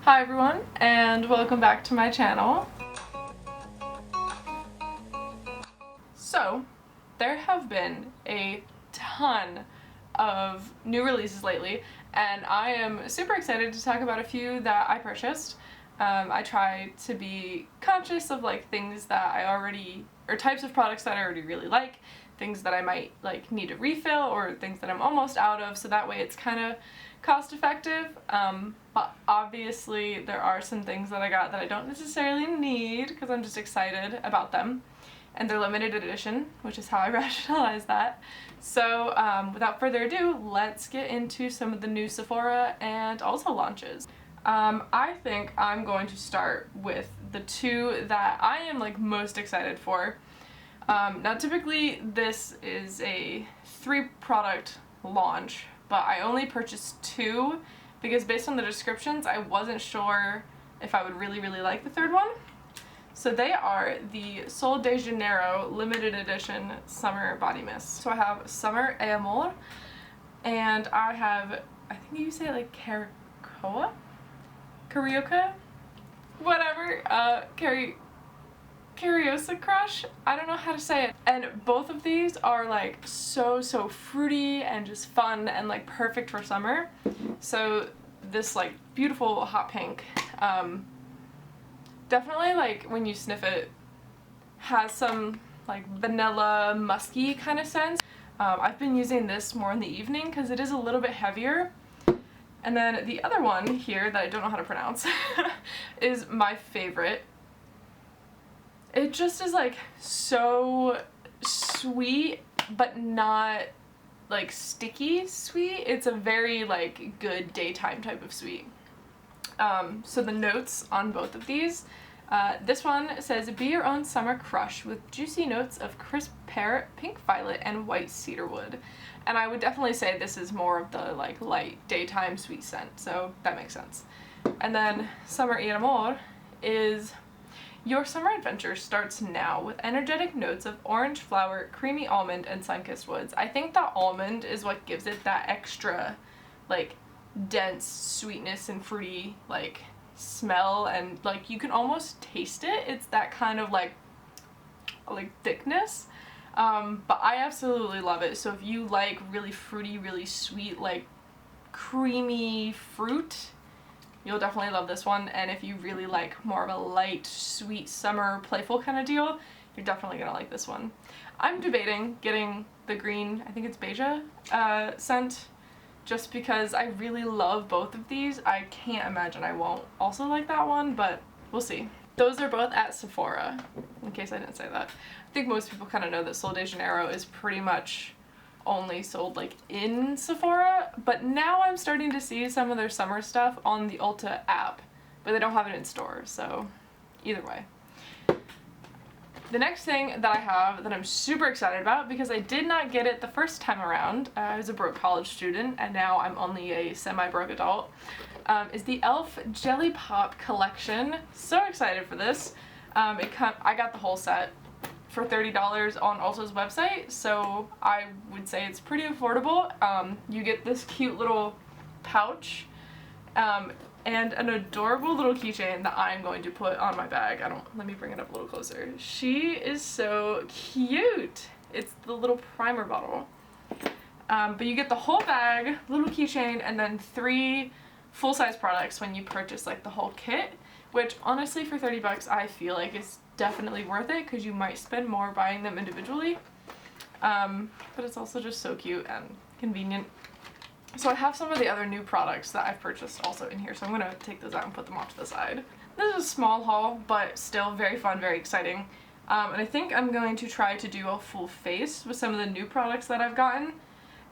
Hi everyone, and welcome back to my channel. So, there have been a ton of new releases lately, and I am super excited to talk about a few that I purchased. I try to be conscious of things that I already, or types of products that I already really like, things that I might need to refill, or things that I'm almost out of, so that way it's kind of cost effective. But obviously there are some things that I got that I don't necessarily need because I'm just excited about them. And they're limited edition, which is how I rationalize that. So without further ado, let's get into some of the new Sephora and Ulta launches. I think I'm going to start with the two that I am most excited for. Now typically this is a 3-product launch, but I only purchased 2 because based on the descriptions I wasn't sure if I would really like the third one. So they are the Sol de Janeiro limited edition summer body mist. So I have Summer Amor, and I have, I think you say it like Carioca? Whatever, Carioca Crush? I don't know how to say it. And both of these are so fruity and just fun and perfect for summer. So this beautiful hot pink, definitely when you sniff it has some vanilla musky kind of scent. I've been using this more in the evening because it is a little bit heavier. And then the other one here that I don't know how to pronounce is my favorite. It just is so sweet, but not sticky sweet. It's a very good daytime type of sweet. So the notes on both of these, this one says, be your own summer crush with juicy notes of crisp pear, pink violet, and white cedarwood. And I would definitely say this is more of the light daytime sweet scent, so that makes sense. And then Summer y Amor is, your summer adventure starts now with energetic notes of orange flower, creamy almond, and sun-kissed woods. I think that almond is what gives it that extra dense sweetness and fruity smell, and you can almost taste it. It's that kind of thickness. But I absolutely love it. So if you like really fruity, really sweet, creamy fruit, you'll definitely love this one. And if you really like more of a light, sweet, summer, playful kind of deal, you're definitely gonna like this one. I'm debating getting the green, I think it's Beija, scent, just because I really love both of these. I can't imagine I won't also like that one, but we'll see. Those are both at Sephora, in case I didn't say that. I think most people kind of know that Sol de Janeiro is pretty much only sold in Sephora, but now I'm starting to see some of their summer stuff on the Ulta app, but they don't have it in store, so either way. The next thing that I have that I'm super excited about, because I did not get it the first time around, I was a broke college student and now I'm only a semi-broke adult, is the E.L.F. Jellypop collection. So excited for this. I got the whole set for $30 on Ulta's website, so I would say it's pretty affordable. You get this cute little pouch and an adorable little keychain that I'm going to put on my bag. Let me bring it up a little closer. She is so cute. It's the little primer bottle. But you get the whole bag, little keychain, and then 3 full-size products when you purchase the whole kit, which honestly for 30 bucks I feel is definitely worth it because you might spend more buying them individually. But it's also just so cute and convenient. So I have some of the other new products that I've purchased also in here, so I'm going to take those out and put them off to the side. This is a small haul, but still very fun, very exciting. And I think I'm going to try to do a full face with some of the new products that I've gotten,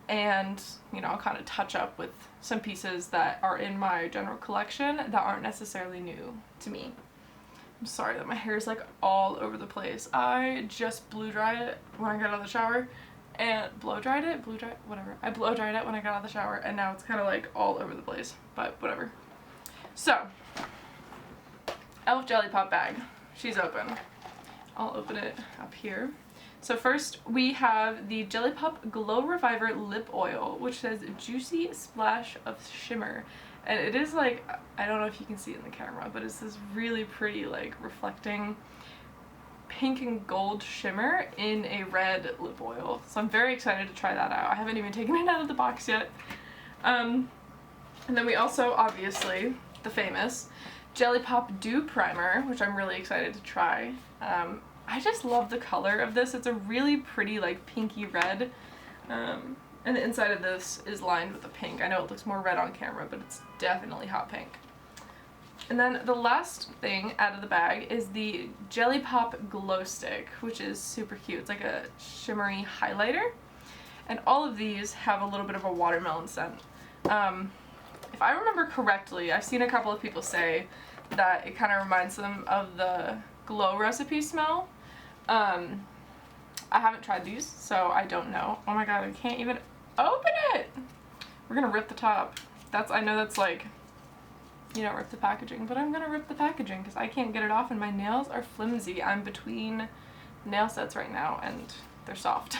and I'll kind of touch up with some pieces that are in my general collection that aren't necessarily new to me. I'm sorry that my hair is all over the place. I just blow dried it when I got out of the shower. And whatever. I blow dried it when I got out of the shower, and now it's kind of all over the place, but whatever. So, E.L.F. Jellypop bag. She's open. I'll open it up here. So first we have the Jellypop Glow Reviver Lip Oil, which says juicy splash of shimmer. And it is like, I don't know if you can see it in the camera, but it's this really pretty like reflecting pink and gold shimmer in a red lip oil. So I'm very excited to try that out. I haven't even taken it out of the box yet. And then we also, obviously, the famous Jellypop Dew Primer, which I'm really excited to try. I just love the color of this. It's a really pretty like pinky red. And the inside of this is lined with a pink. I know it looks more red on camera, but it's definitely hot pink. And then the last thing out of the bag is the Jellypop Glow Stick, which is super cute. It's like a shimmery highlighter. And all of these have a little bit of a watermelon scent. If I remember correctly, I've seen a couple of people say that it kind of reminds them of the Glow Recipe smell. I haven't tried these, so I don't know. Oh my god, I can't even open it! We're gonna rip the top. I know that's like, you don't rip the packaging, but I'm gonna rip the packaging because I can't get it off and my nails are flimsy. I'm between nail sets right now and they're soft.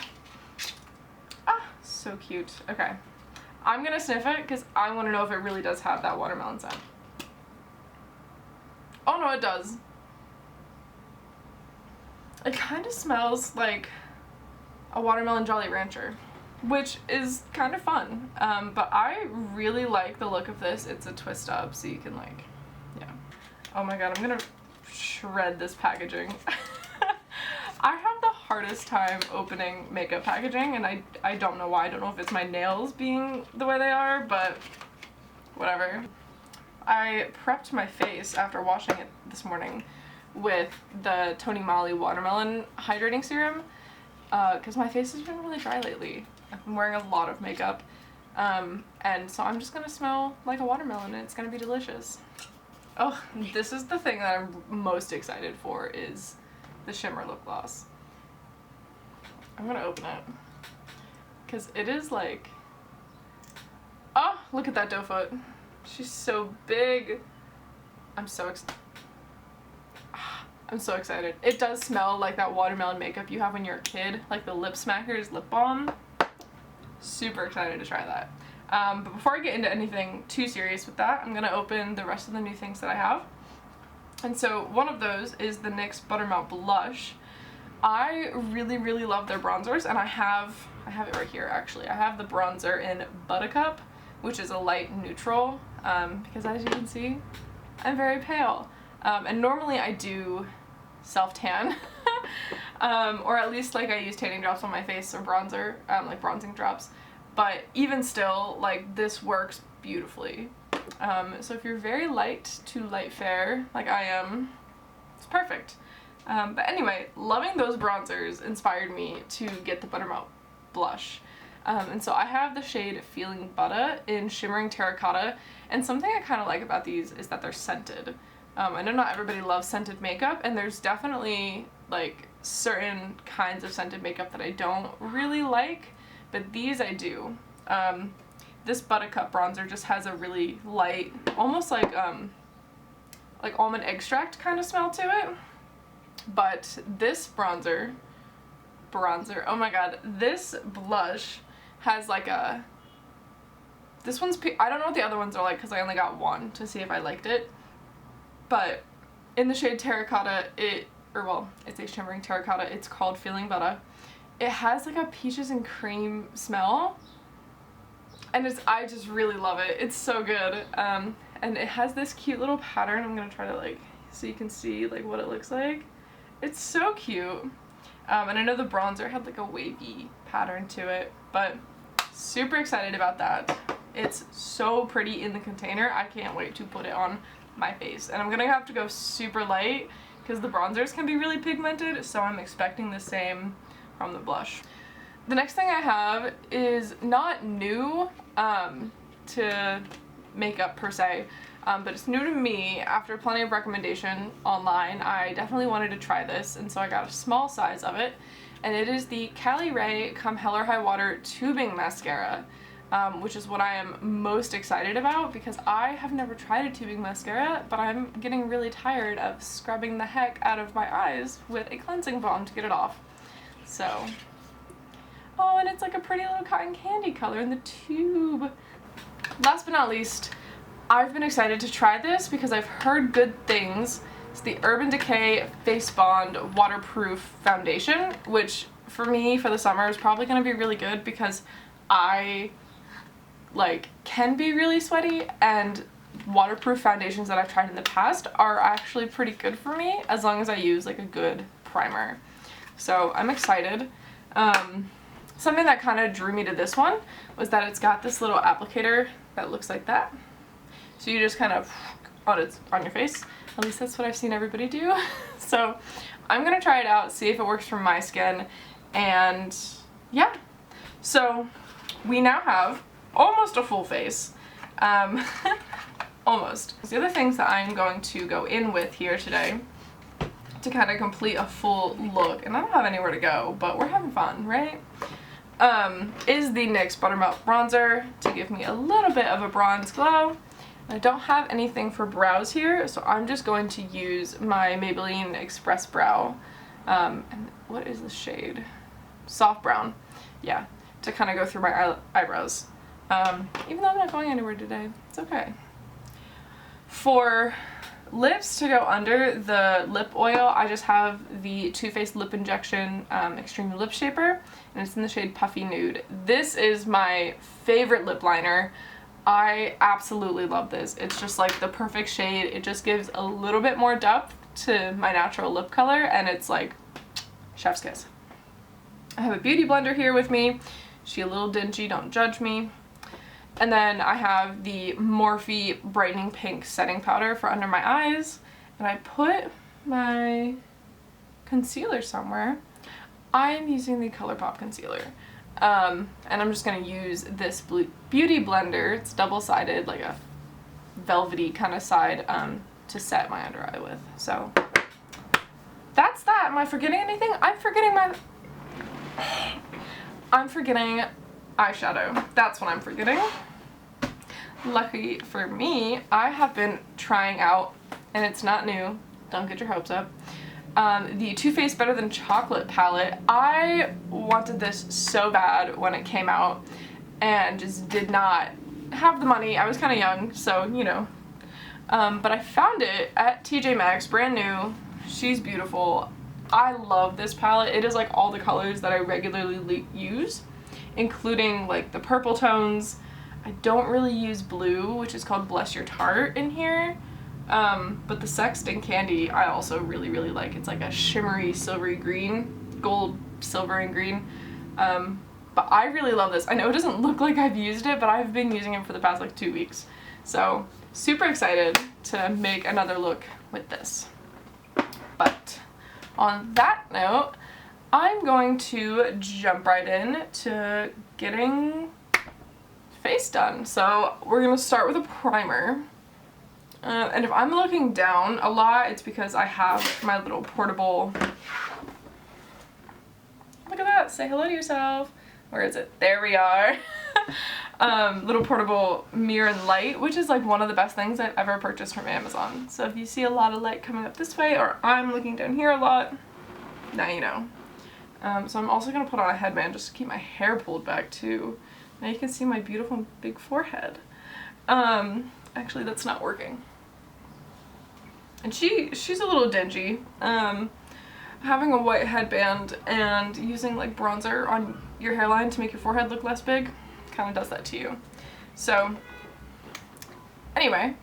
Ah, so cute. Okay. I'm gonna sniff it because I want to know if it really does have that watermelon scent. Oh no, it does. It kind of smells like a watermelon Jolly Rancher, which is kind of fun. But I really like the look of this. It's a twist up, so you can like, yeah. Oh my god, I'm gonna shred this packaging. I have the hardest time opening makeup packaging, and I don't know why. I don't know if it's my nails being the way they are, but whatever. I prepped my face after washing it this morning with the Tony Moly Watermelon Hydrating Serum, because my face has been really dry lately. I've been wearing a lot of makeup, and so I'm just gonna smell like a watermelon, and it's gonna be delicious. Oh, this is the thing that I'm most excited for, is the shimmer lip gloss. I'm gonna open it because it is like, oh, look at that doe foot. She's so big. I'm so excited. It does smell like that watermelon makeup you have when you're a kid, like the Lip Smackers lip balm. Super excited to try that. But before I get into anything too serious with that, I'm gonna open the rest of the new things that I have. And so one of those is the NYX Buttermelt Blush. I really love their bronzers, and I have it right here actually. I have the bronzer in Buttercup, which is a light neutral, because as you can see, I'm very pale. And normally I do self-tan, or at least like I use tanning drops on my face or bronzer, like bronzing drops. But even still, like, this works beautifully. So if you're very light to light fair, like I am, it's perfect. But anyway, loving those bronzers inspired me to get the Buttermelt Blush. And so I have the shade Feeling Butter in Shimmering Terracotta, and something I kind of like about these is that they're scented. I know not everybody loves scented makeup, and there's definitely like certain kinds of scented makeup that I don't really like, but these I do. This Buttercup bronzer just has a really light, almost like almond extract kind of smell to it. But this bronzer, oh my god, this blush has like a, this one's, I don't know what the other ones are like because I only got one to see if I liked it. But in the shade Terracotta, it's a shimmering terracotta, it's called Feeling Butter. It has like a peaches and cream smell, and I just really love it. It's so good. And it has this cute little pattern. I'm gonna try to like, so you can see like what it looks like. It's so cute. And I know the bronzer had like a wavy pattern to it, but super excited about that. It's so pretty in the container. I can't wait to put it on my face. And I'm gonna have to go super light because the bronzers can be really pigmented, so I'm expecting the same from the blush. The next thing I have is not new to makeup per se, but it's new to me. After plenty of recommendation online, I definitely wanted to try this, and so I got a small size of it, and it is the Caliray Come Hell or High Water Tubing Mascara, which is what I am most excited about because I have never tried a tubing mascara, but I'm getting really tired of scrubbing the heck out of my eyes with a cleansing balm to get it off. So, oh, and it's like a pretty little cotton candy color in the tube. Last but not least, I've been excited to try this because I've heard good things. It's the Urban Decay Face Bond Waterproof Foundation, which for me for the summer is probably going to be really good because I like can be really sweaty, and waterproof foundations that I've tried in the past are actually pretty good for me as long as I use like a good primer. So I'm excited. Something that kind of drew me to this one was that it's got this little applicator that looks like that. So you just kind of on your face. At least that's what I've seen everybody do. So I'm gonna try it out, see if it works for my skin, and yeah. So we now have almost a full face. Almost. The other things that I'm going to go in with here today to kind of complete a full look, and I don't have anywhere to go, but we're having fun, right? Is the NYX Buttermelt Bronzer to give me a little bit of a bronze glow. I don't have anything for brows here, so I'm just going to use my Maybelline Express Brow. And what is the shade? Soft brown. Yeah, to kind of go through my eyebrows. Even though I'm not going anywhere today, it's okay. For lips to go under the lip oil, I just have the Too Faced Lip Injection Extreme Lip Shaper, and it's in the shade Puffy Nude. This is my favorite lip liner. I absolutely love this. It's just like the perfect shade. It just gives a little bit more depth to my natural lip color, and it's like chef's kiss. I have a beauty blender here with me. She's a little dingy, don't judge me. And then I have the Morphe Brightening Pink Setting Powder for under my eyes. And I put my concealer somewhere. I'm using the ColourPop concealer. And I'm just going to use this beauty blender. It's double-sided, like a velvety kind of side, to set my under eye with. So that's that. Am I forgetting anything? I'm forgetting eyeshadow. That's what I'm forgetting. Lucky for me, I have been trying out, and it's not new, don't get your hopes up, the Too Faced Better Than Chocolate palette. I wanted this so bad when it came out and just did not have the money. I was kind of young, so you know. But I found it at TJ Maxx, brand new. She's beautiful. I love this palette. It is like all the colors that I regularly use, including like the purple tones. I don't really use blue, which is called Bless Your Tart in here. But the Sexton Candy I also really like. It's like a shimmery silvery green, gold, silver, and green. But I really love this. I know it doesn't look like I've used it, but I've been using it for the past like 2 weeks. So super excited to make another look with this. But on that note, I'm going to jump right in to getting face done. So we're going to start with a primer. And if I'm looking down a lot, it's because I have my little portable... Look at that! Say hello to yourself! Where is it? There we are! Little portable mirror and light, which is like one of the best things I've ever purchased from Amazon. So if you see a lot of light coming up this way, or I'm looking down here a lot, now you know. So I'm also going to put on a headband just to keep my hair pulled back too. Now you can see my beautiful big forehead. Actually that's not working. And she's a little dingy. Having a white headband and using like bronzer on your hairline to make your forehead look less big kind of does that to you. So anyway,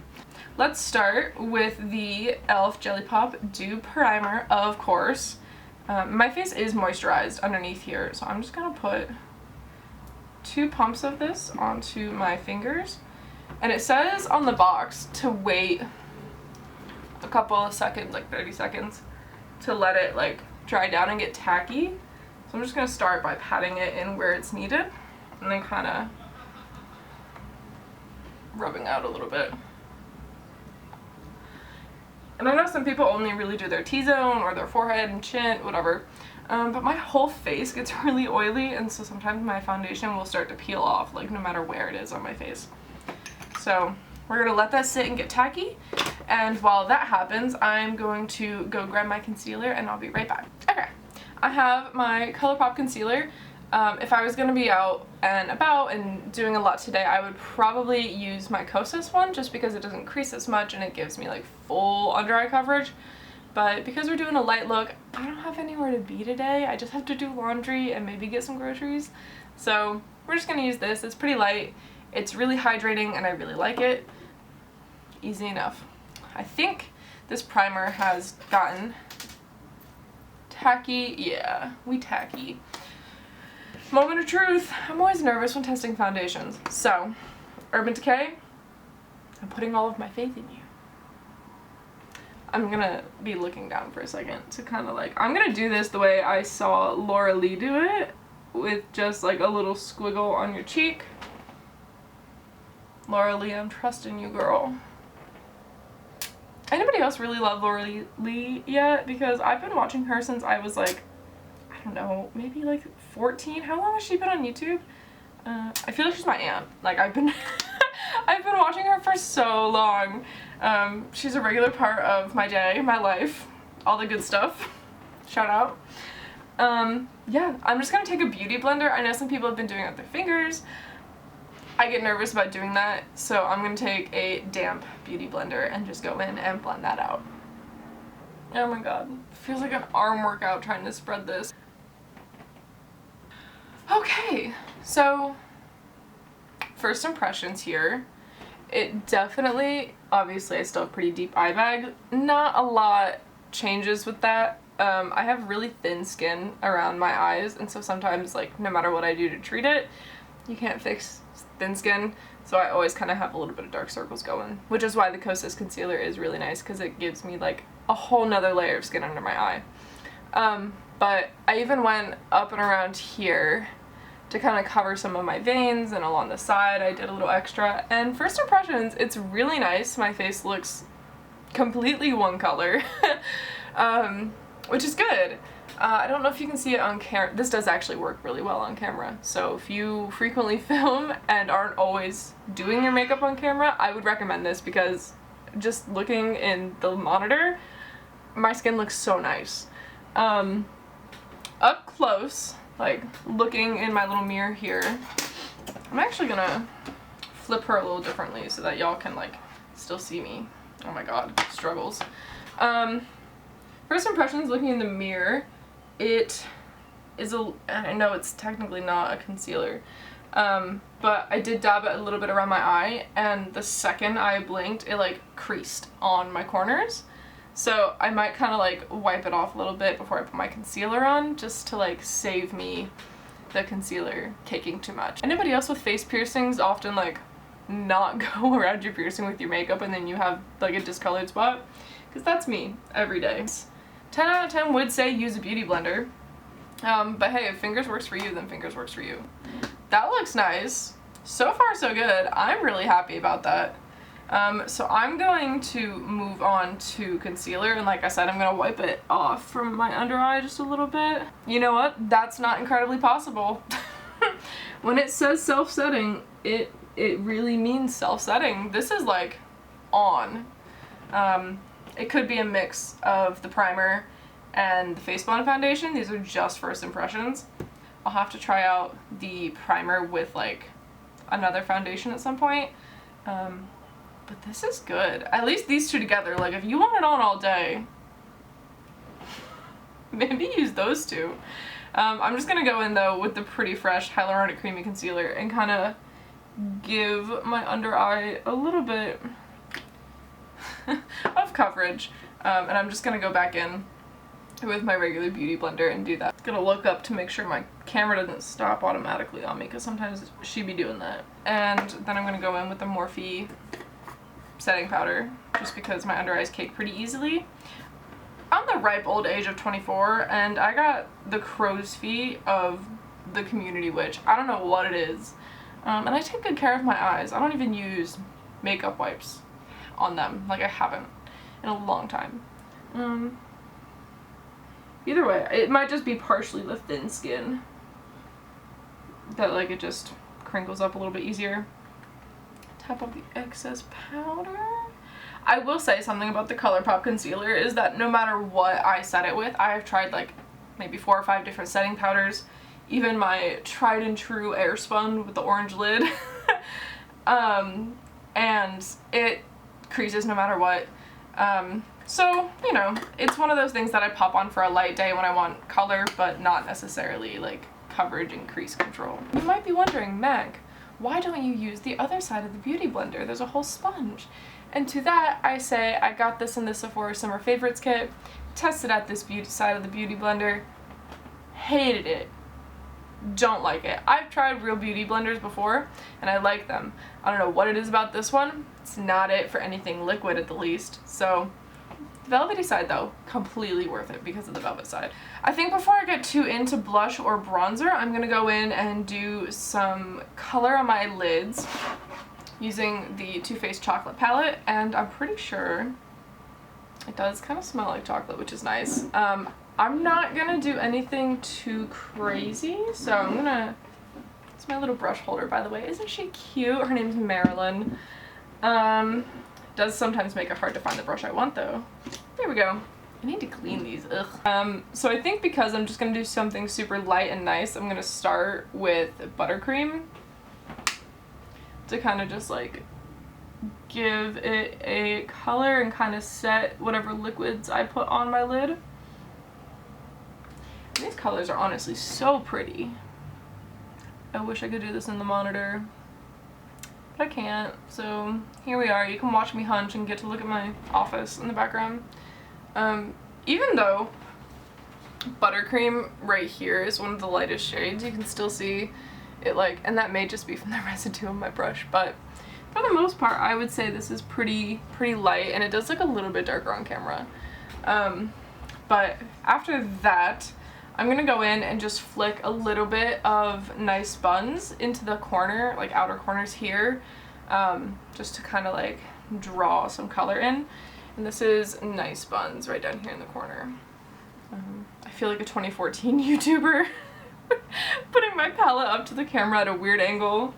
let's start with the E.L.F. Jellypop Dew Primer, of course. My face is moisturized underneath here, so I'm just gonna put 2 pumps of this onto my fingers. And it says on the box to wait a couple of seconds, like 30 seconds, to let it like dry down and get tacky. So I'm just going to start by patting it in where it's needed and then kind of rubbing out a little bit. And I know some people only really do their T-zone or their forehead and chin, whatever. But my whole face gets really oily, and so sometimes my foundation will start to peel off, like no matter where it is on my face. So we're going to let that sit and get tacky, and while that happens, I'm going to go grab my concealer and I'll be right back. Okay, I have my ColourPop concealer. If I was going to be out and about and doing a lot today, I would probably use my Kosas one just because it doesn't crease as much and it gives me like full under eye coverage. But because we're doing a light look, I don't have anywhere to be today. I just have to do laundry and maybe get some groceries. So we're just going to use this. It's pretty light. It's really hydrating and I really like it. Easy enough. I think this primer has gotten tacky. Yeah, we tacky. Moment of truth. I'm always nervous when testing foundations. So, Urban Decay, I'm putting all of my faith in you. I'm gonna be looking down for a second to kind of like, I'm gonna do this the way I saw Laura Lee do it, with just like a little squiggle on your cheek. Laura Lee, I'm trusting you, girl. Anybody else really love Laura Lee yet? Because I've been watching her since I was like, I don't know, maybe like 14. How long has she been on YouTube? I feel like she's my aunt. Like I've been I've been watching her for so long. She's a regular part of my day, my life, all the good stuff. Shout out. Yeah, I'm just gonna take a beauty blender. I know some people have been doing it with their fingers. I get nervous about doing that, so I'm gonna take a damp beauty blender and just go in and blend that out. Oh my god, feels like an arm workout trying to spread this. Okay, so first impressions here. It definitely, obviously I still have pretty deep eye bag. Not a lot changes with that. I have really thin skin around my eyes, and so sometimes, like, no matter what I do to treat it, you can't fix thin skin, so I always kind of have a little bit of dark circles going, which is why the Kosas concealer is really nice, because it gives me like a whole nother layer of skin under my eye. But I even went up and around here to kind of cover some of my veins, and along the side I did a little extra, and first impressions, it's really nice. My face looks completely one color, which is good. I don't know if you can see it on camera. This does actually work really well on camera, so if you frequently film and aren't always doing your makeup on camera, I would recommend this, because just looking in the monitor, my skin looks so nice. Up close, like looking in my little mirror here, I'm actually gonna flip her a little differently so that y'all can like still see me. Oh my god, struggles. First impressions looking in the mirror, it is I know it's technically not a concealer, but I did dab it a little bit around my eye, and the second I blinked, it like creased on my corners. So I might kind of like wipe it off a little bit before I put my concealer on, just to like save me the concealer caking too much. Anybody else with face piercings often like not go around your piercing with your makeup and then you have like a discolored spot? Because that's me every day. 10 out of 10 would say use a beauty blender. But hey, if fingers works for you, then fingers works for you. That looks nice. So far so good. I'm really happy about that. So I'm going to move on to concealer, and like I said, I'm gonna wipe it off from my under eye just a little bit. You know what? That's not incredibly possible. When it says self-setting, it really means self-setting. This is like on. It could be a mix of the primer and the face blend foundation. These are just first impressions. I'll have to try out the primer with like another foundation at some point. But this is good. At least these two together. Like, if you want it on all day, maybe use those two. I'm just gonna go in though with the Pretty Fresh Hyaluronic Creamy Concealer and kind of give my under eye a little bit of coverage. And I'm just gonna go back in with my regular beauty blender and do that. I'm gonna look up to make sure my camera doesn't stop automatically on me, because sometimes she be doing that. And then I'm gonna go in with the Morphe setting powder, just because my under eyes cake pretty easily. I'm the ripe old age of 24, and I got the crow's feet of the community witch. I don't know what it is. And I take good care of my eyes. I don't even use makeup wipes on them. Like, I haven't in a long time. Either way, it might just be partially the thin skin that like it just crinkles up a little bit easier. Tap off the excess powder. I will say something about the ColourPop concealer is that no matter what I set it with, I have tried like maybe 4 or 5 different setting powders. even my tried and true Airspun with the orange lid. And it creases no matter what. So, you know, it's one of those things that I pop on for a light day when I want color, but not necessarily like coverage and crease control. You might be wondering, Meg, why don't you use the other side of the Beauty Blender? There's a whole sponge. And to that, I say I got this in the Sephora Summer Favorites kit, tested at this side of the Beauty Blender, hated it. Don't like it. I've tried real beauty blenders before and I like them. I don't know what it is about this one. It's not it for anything liquid at the least. So the velvety side though, completely worth it because of the velvet side. I think before I get too into blush or bronzer, I'm gonna go in and do some color on my lids using the Too Faced Chocolate palette, and I'm pretty sure it does kind of smell like chocolate, which is nice. I'm not gonna do anything too crazy, so I'm gonna, it's my little brush holder, by the way. Isn't she cute? Her name's Marilyn. Does sometimes make it hard to find the brush I want though. There we go. I need to clean these, ugh. So I think because I'm just gonna do something super light and nice, I'm gonna start with buttercream to kind of just like give it a color and kind of set whatever liquids I put on my lid. These colors are honestly so pretty. I wish I could do this in the monitor, but I can't. So here we are. You can watch me hunch and get to look at my office in the background. Even though buttercream right here is one of the lightest shades, you can still see it like, and that may just be from the residue on my brush, but for the most part I would say this is pretty light, and it does look a little bit darker on camera. But after that, I'm gonna go in and just flick a little bit of Nice Buns into the corner, like outer corners here, just to kind of like draw some color in. And this is Nice Buns right down here in the corner. I feel like a 2014 YouTuber putting my palette up to the camera at a weird angle.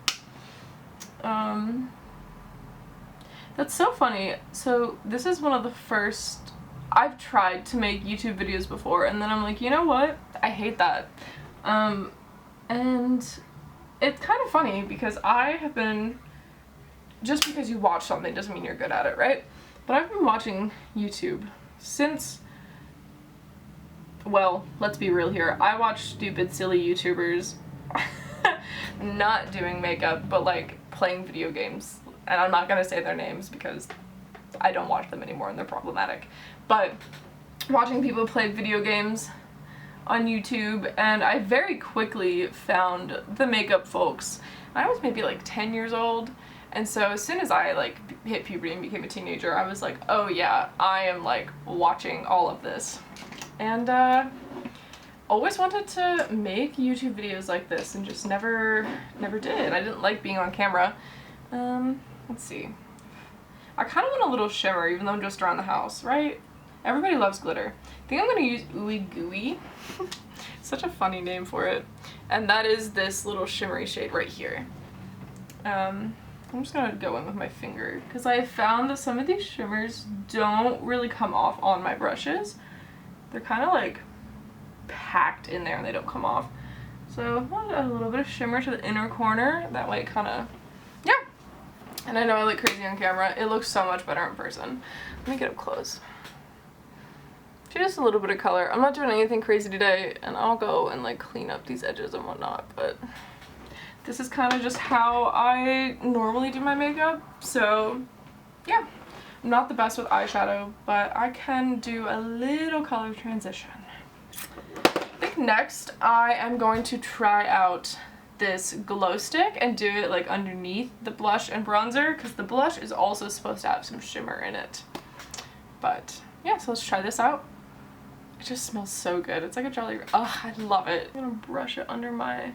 That's so funny. So this is one of the first, I've tried to make YouTube videos before, and then I'm like, you know what? I hate that. And it's kind of funny because I have been, just because you watch something doesn't mean you're good at it, right? But I've been watching YouTube since, well, let's be real here. I watch stupid, silly YouTubers not doing makeup, but like playing video games. And I'm not gonna say their names because I don't watch them anymore and they're problematic. But watching people play video games on YouTube, and I very quickly found the makeup folks. I was maybe like 10 years old, and so as soon as I like hit puberty and became a teenager, I was like, oh yeah, I am like watching all of this. And always wanted to make YouTube videos like this and just never did. I didn't like being on camera. Let's see. I kind of want a little shimmer even though I'm just around the house, right? Everybody loves glitter. I think I'm going to use Ooey Gooey. Such a funny name for it. And that is this little shimmery shade right here. I'm just going to go in with my finger because I found that some of these shimmers don't really come off on my brushes. They're kind of like packed in there and they don't come off. So I'll add a little bit of shimmer to the inner corner. That way it kind of, yeah. And I know I look crazy on camera. It looks so much better in person. Let me get up close. Just a little bit of color. I'm not doing anything crazy today, and I'll go and like clean up these edges and whatnot, but this is kind of just how I normally do my makeup. So yeah, I'm not the best with eyeshadow, but I can do a little color transition. I think next I am going to try out this glow stick and do it like underneath the blush and bronzer, because the blush is also supposed to have some shimmer in it. But yeah, so let's try this out. It just smells so good. It's like a jelly. Oh, I love it. I'm gonna brush it under my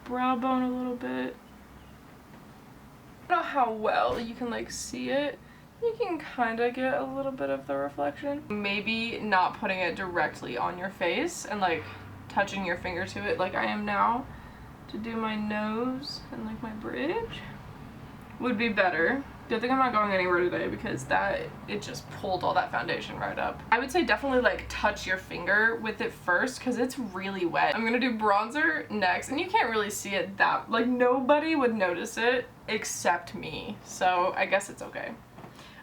brow bone a little bit. I don't know how well you can like see it. You can kind of get a little bit of the reflection. Maybe not putting it directly on your face and like touching your finger to it like I am now to do my nose and like my bridge would be better. Good thing I'm not going anywhere today because it just pulled all that foundation right up. I would say definitely like touch your finger with it first because it's really wet. I'm gonna do bronzer next, and you can't really see it that, like nobody would notice it except me. So I guess it's okay.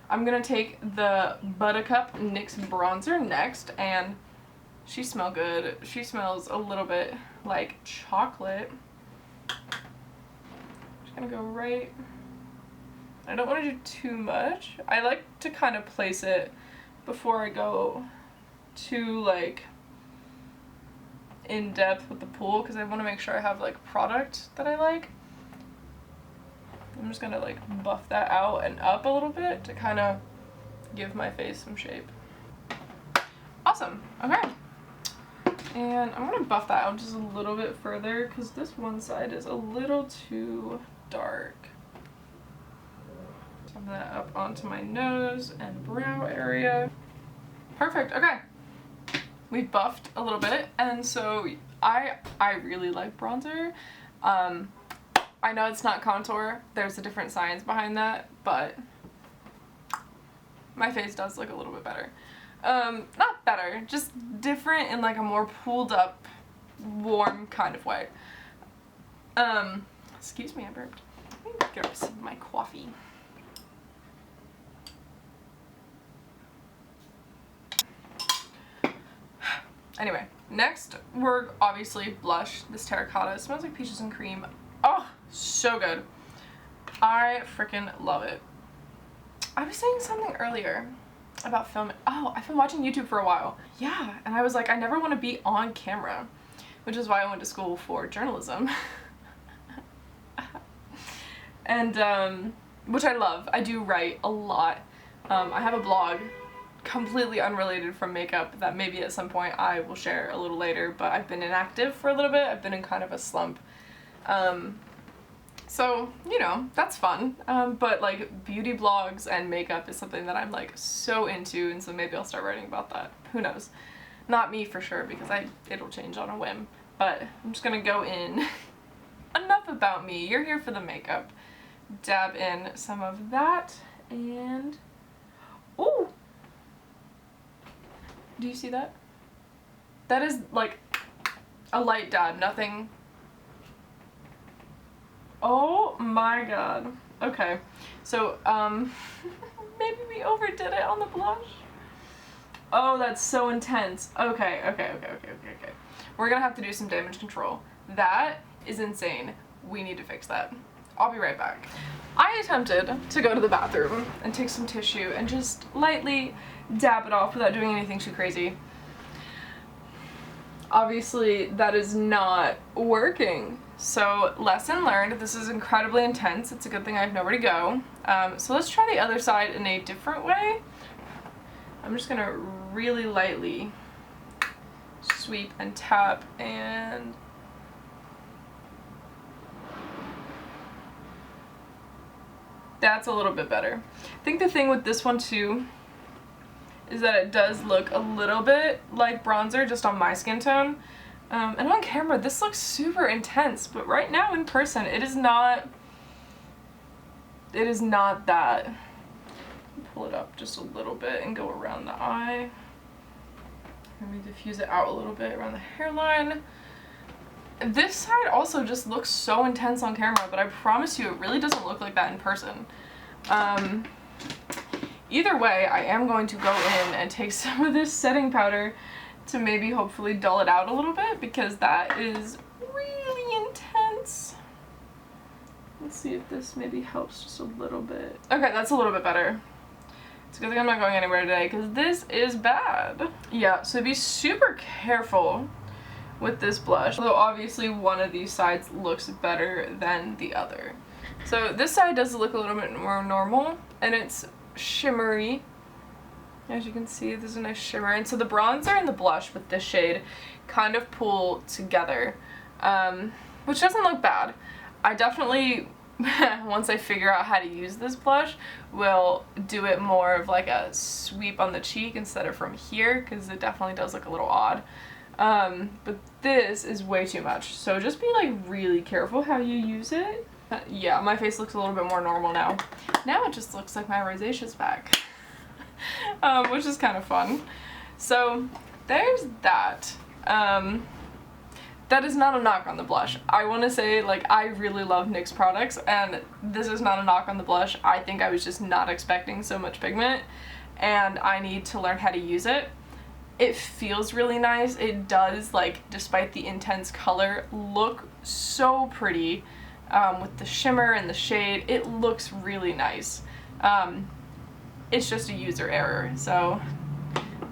I'm gonna take the Buttercup NYX bronzer next, and she smells good. She smells a little bit like chocolate. Just gonna go right. I don't want to do too much. I like to kind of place it before I go too like in depth with the pool because I want to make sure I have like product that I like. I'm just gonna like buff that out and up a little bit to kind of give my face some shape. Awesome. Okay. And I'm gonna buff that out just a little bit further because this one side is a little too dark. That up onto my nose and brow area. Perfect. Okay, we've buffed a little bit, and so I really like bronzer. I know it's not contour, there's a different science behind that, but my face does look a little bit better. Not better, just different in like a more pulled up, warm kind of way. Excuse me, I burped. Let me get a sip of my coffee. Anyway, next we're obviously blush. This terracotta, it smells like peaches and cream. Oh, so good. I freaking love it. I was saying something earlier about filming. Oh, I've been watching YouTube for a while. Yeah, and I was like, I never want to be on camera, which is why I went to school for journalism. And, which I love. I do write a lot. I have a blog completely unrelated from makeup that maybe at some point I will share a little later, but I've been inactive for a little bit. I've been in kind of a slump. So, you know, that's fun. But like beauty blogs and makeup is something that I'm like so into, and so maybe I'll start writing about that. Who knows? Not me for sure, because it'll change on a whim. But I'm just gonna go in. Enough about me. You're here for the makeup. Dab in some of that, and ooh! Do you see that? That is like a light dab, nothing. Oh my god. Okay, so maybe we overdid it on the blush. Oh, that's so intense. Okay. We're gonna have to do some damage control. That is insane. We need to fix that. I'll be right back. I attempted to go to the bathroom and take some tissue and just lightly dab it off without doing anything too crazy. Obviously, that is not working. So, lesson learned. This is incredibly intense. It's a good thing I have nowhere to go. So let's try the other side in a different way. I'm just gonna really lightly sweep and tap, and that's a little bit better. I think the thing with this one too is that it does look a little bit like bronzer just on my skin tone. And on camera this looks super intense, but right now in person it is not that. Pull it up just a little bit and go around the eye. Let me diffuse it out a little bit around the hairline. This side also just looks so intense on camera, but I promise you it really doesn't look like that in person. Either way, I am going to go in and take some of this setting powder to maybe hopefully dull it out a little bit, because that is really intense. Let's see if this maybe helps just a little bit. Okay, that's a little bit better. It's a good thing I'm not going anywhere today, because this is bad. Yeah, so be super careful with this blush, although obviously one of these sides looks better than the other. So this side does look a little bit more normal, and it's shimmery. As you can see, there's a nice shimmer, and so the bronzer and the blush with this shade kind of pull together, which doesn't look bad. I definitely, once I figure out how to use this blush, will do it more of like a sweep on the cheek instead of from here, because it definitely does look a little odd. But this is way too much, so just be like really careful how you use it. Yeah, my face looks a little bit more normal now. Now it just looks like my rosacea's back. Which is kind of fun. So there's that. That is not a knock on the blush. I want to say, like, I really love NYX products, and this is not a knock on the blush. I think I was just not expecting so much pigment, and I need to learn how to use it. It feels really nice. It does, like, despite the intense color, look so pretty with the shimmer and the shade. It looks really nice. It's just a user error, so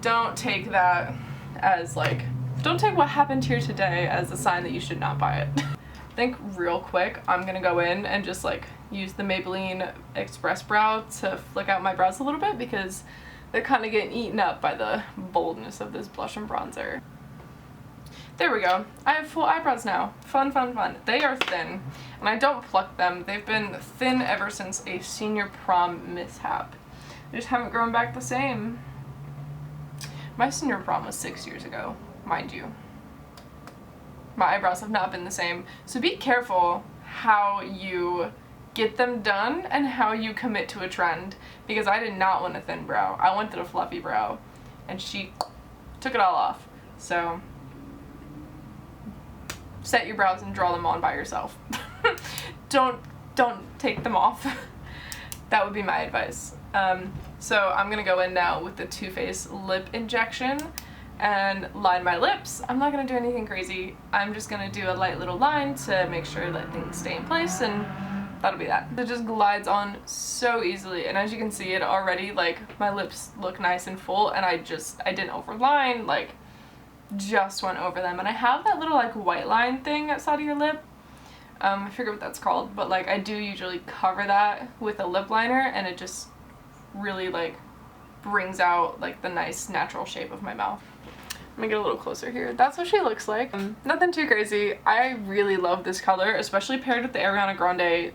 don't take that as, like, don't take what happened here today as a sign that you should not buy it. I think real quick, I'm gonna go in and just like use the Maybelline Express Brow to flick out my brows a little bit because they're kind of getting eaten up by the boldness of this blush and bronzer. There we go. I have full eyebrows now. Fun, fun, fun. They are thin, and I don't pluck them. They've been thin ever since a senior prom mishap. They just haven't grown back the same. My senior prom was 6 years ago. Mind you, my eyebrows have not been the same, so be careful how you get them done and how you commit to a trend, because I did not want a thin brow. I wanted a fluffy brow, and she took it all off. So set your brows and draw them on by yourself. don't take them off. That would be my advice. So I'm gonna go in now with the Too Faced lip injection and line my lips. I'm not gonna do anything crazy. I'm just gonna do a light little line to make sure that things stay in place, and that'll be that. It just glides on so easily, and as you can see, it already, like, my lips look nice and full, and I didn't overline, like, just went over them. And I have that little, like, white line thing outside of your lip. I forget what that's called, but, like, I do usually cover that with a lip liner, and it just really, like, brings out, like, the nice natural shape of my mouth. I'm gonna get a little closer here. That's what she looks like. Nothing too crazy. I really love this color, especially paired with the Ariana Grande,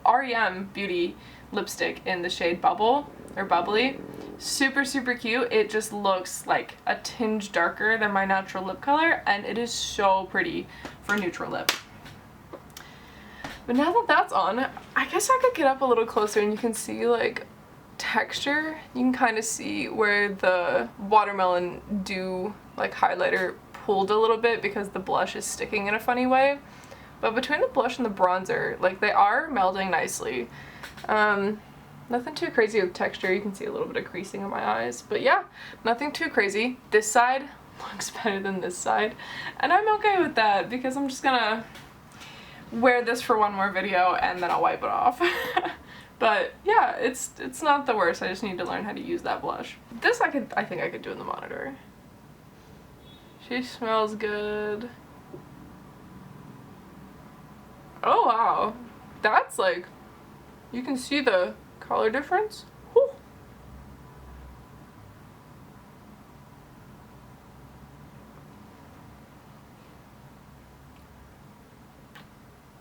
REM Beauty lipstick in the shade Bubble, or Bubbly. Super, super cute. It just looks like a tinge darker than my natural lip color, and it is so pretty for neutral lip. But now that that's on, I guess I could get up a little closer and you can see, like, texture. You can kind of see where the Watermelon Dew, like, highlighter pulled a little bit because the blush is sticking in a funny way. But between the blush and the bronzer, like, they are melding nicely. Nothing too crazy with texture. You can see a little bit of creasing in my eyes. But yeah, nothing too crazy. This side looks better than this side. And I'm okay with that because I'm just gonna wear this for one more video and then I'll wipe it off. But yeah, it's not the worst. I just need to learn how to use that blush. This I think I could do in the monitor. She smells good. Oh wow. That's like, you can see the color difference. Whew.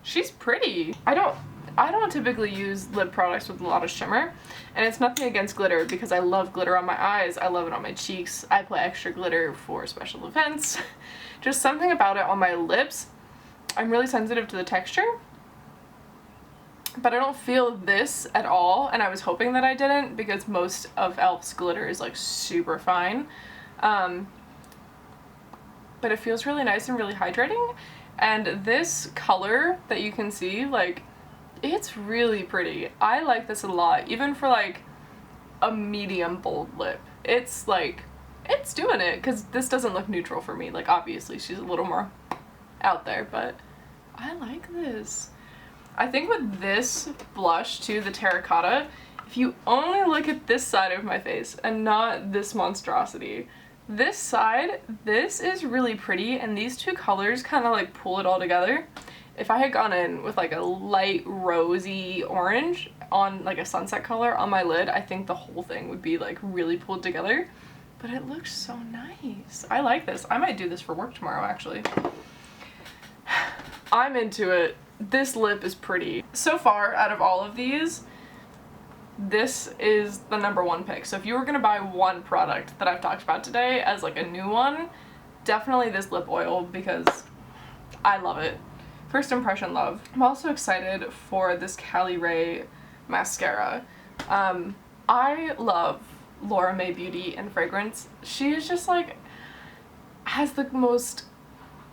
She's pretty. I don't typically use lip products with a lot of shimmer, and it's nothing against glitter because I love glitter on my eyes, I love it on my cheeks, I apply extra glitter for special events. Just something about it on my lips. I'm really sensitive to the texture, but I don't feel this at all, and I was hoping that I didn't because most of E.L.F's glitter is like super fine. But it feels really nice and really hydrating, and this color that you can see, like, it's really pretty. I like this a lot, even for like a medium bold lip. It's like, it's doing it, because this doesn't look neutral for me. Like, obviously she's a little more out there, but I like this. I think with this blush too, the terracotta, if you only look at this side of my face and not this monstrosity, this side, this is really pretty, and these two colors kind of like pull it all together. If I had gone in with like a light rosy orange on like a sunset color on my lid, I think the whole thing would be like really pulled together. But it looks so nice. I like this. I might do this for work tomorrow, actually. I'm into it. This lip is pretty. So far, out of all of these, this is the #1 pick. So if you were gonna buy one product that I've talked about today as like a new one, definitely this lip oil because I love it. first impression love. I'm also excited for this Caliray mascara. I love Laura May Beauty and fragrance. She is just like, has the most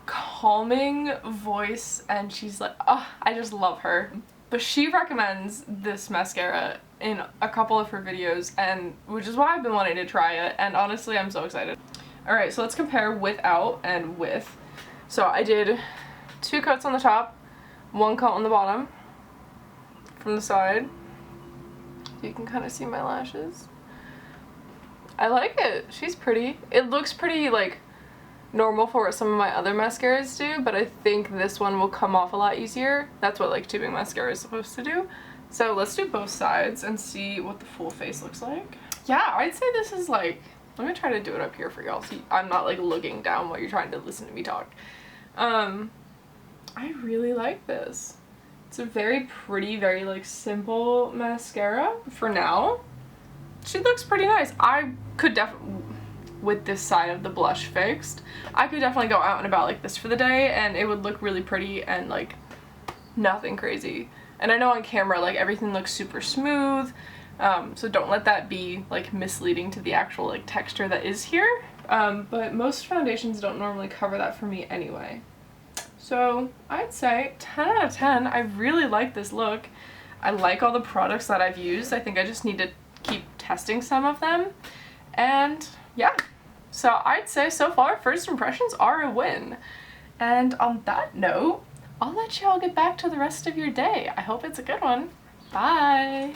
calming voice, and she's like, oh, I just love her. But she recommends this mascara in a couple of her videos, and which is why I've been wanting to try it, and honestly I'm so excited. Alright, so let's compare without and with. So I did 2 coats on the top, 1 coat on the bottom from the side. You can kind of see my lashes. I like it. She's pretty. It looks pretty like normal for what some of my other mascaras do, but I think this one will come off a lot easier. That's what like tubing mascara is supposed to do. So let's do both sides and see what the full face looks like. Yeah, I'd say this is like, let me try to do it up here for y'all so I'm not like looking down while you're trying to listen to me talk. I really like this. It's a very pretty, very like simple mascara for now. She looks pretty nice. I could definitely, with this side of the blush fixed, I could definitely go out and about like this for the day and it would look really pretty and like nothing crazy. And I know on camera like everything looks super smooth, so don't let that be like misleading to the actual like texture that is here. But most foundations don't normally cover that for me anyway. So I'd say 10 out of 10. I really like this look. I like all the products that I've used. I think I just need to keep testing some of them. And yeah, so I'd say so far first impressions are a win. And on that note, I'll let y'all get back to the rest of your day. I hope it's a good one. Bye!